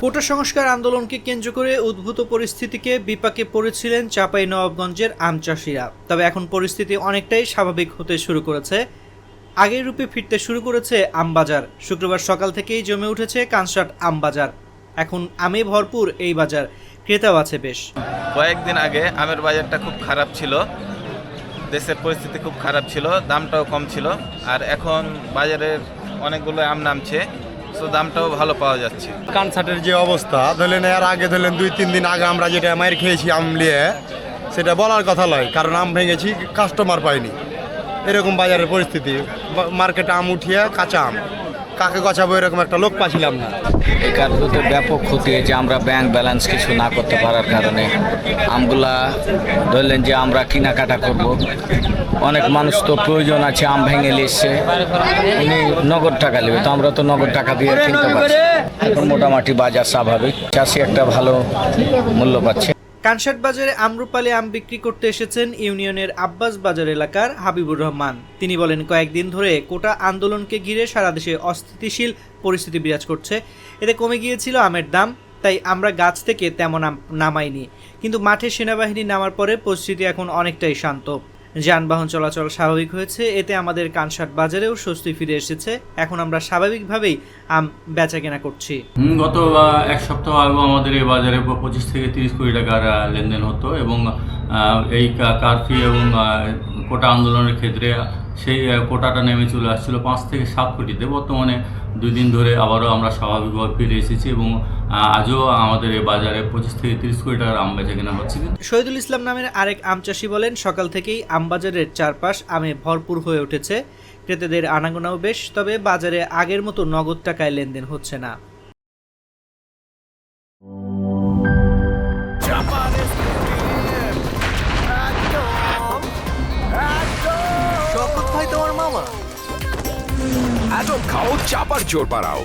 কোটা সংস্কার আন্দোলনকে কেন্দ্র করে উদ্ভূত পরিস্থিতিকে বিপাকে পড়েছিলেন চাঁপাইনবাবগঞ্জের আম চাষিরা। তবে এখন পরিস্থিতি অনেকটাই স্বাভাবিক হতে শুরু করেছে। আগের রূপে ফিরতে শুরু করেছে আমবাজার। শুক্রবার সকাল থেকেই জমে উঠেছে কানসাট আমবাজার। এখন আমে ভরপুর এই বাজার, ক্রেতাও আছে বেশ। কয়েকদিন আগে আমের বাজারটা খুব খারাপ ছিল, দেশের পরিস্থিতি খুব খারাপ ছিল, দামটাও কম ছিল। আর এখন বাজারের অনেকগুলো আম নামছে, তো দামটাও ভালো পাওয়া যাচ্ছে। কানসাটের যে অবস্থা ধরলেন, এর আগে ধরলেন 2-3 দিন আগে আমরা যেটা মায়ের খেয়েছি আম নিয়ে, সেটা বলার কথা নয়, কারণ আম ভেঙেছি, কাস্টমার পাইনি। এরকম বাজারের পরিস্থিতি, মার্কেটে আম উঠিয়ে কাঁচা আম কাকে গছাবো এরকম একটা লোক পাচ্ছিলাম না। এই কারণে ব্যাপক ক্ষতি হয়েছে। আমরা ব্যাংক ব্যালেন্স কিছু না করতে পারার কারণে আমগুলা ধরলেন যে আমরা কেনাকাটা করব। অনেক মানুষ তো প্রয়োজন আছে, আম ভেঙে এসছে, উনি নগদ টাকা নেবে, তো আমরা তো নগদ টাকা দিয়ে কিনতে পারছি। এখন মোটামুটি বাজার স্বাভাবিক, চাষি একটা ভালো মূল্য পাচ্ছে। কানসাট বাজারে আমরুপালি আম বিক্রি করতে এসেছেন ইউনিয়নের আব্বাস বাজার এলাকার হাবিবুর রহমান। তিনি বলেন, কয়েকদিন ধরে কোটা আন্দোলনকে ঘিরে সারা দেশে অস্থিতিশীল পরিস্থিতি বিরাজ করছে। এতে কমে গিয়েছিল আমের দাম, তাই আমরা গাছ থেকে তেমন আম নামাইনি। কিন্তু মাঠে সেনাবাহিনী নামার পরে পরিস্থিতি এখন অনেকটাই শান্ত, যানবাহন চলাচল স্বাভাবিক হয়েছে। এতে আমাদের কানসাট বাজারেও স্বস্তি ফিরে এসেছে। এখন আমরা স্বাভাবিকভাবেই আম বেচা কেনা করছি। গত এক সপ্তাহ আগে আমাদের এই বাজারে 25 থেকে 30 কোটি টাকার লেনদেন হতো, এবং এই কারফিউ এবং কোটা আন্দোলনের ক্ষেত্রে সেই কোটাটা নেমে চলে আসছিল 5 থেকে 7 কোটিতে। বর্তমানে 2 দিন ধরে আবারও আমরা স্বাভাবিকভাবে ফিরে এসেছি, এবং আজও আমাদের এই বাজারে 25 থেকে 30 কোটি টাকার আম বেচা কেনা হচ্ছে। শহীদুল ইসলাম নামের আরেক আম চাষি বলেন, সকাল থেকেই আমবাজারের চারপাশ আমে ভরপুর হয়ে উঠেছে। ক্রেতাদের আনাগোনাও বেশ, তবে বাজারে আগের মতো নগদ টাকায় লেনদেন হচ্ছে না। শপথ ভাই তোমার মামা। খাও চাপার জোর পাড়াও।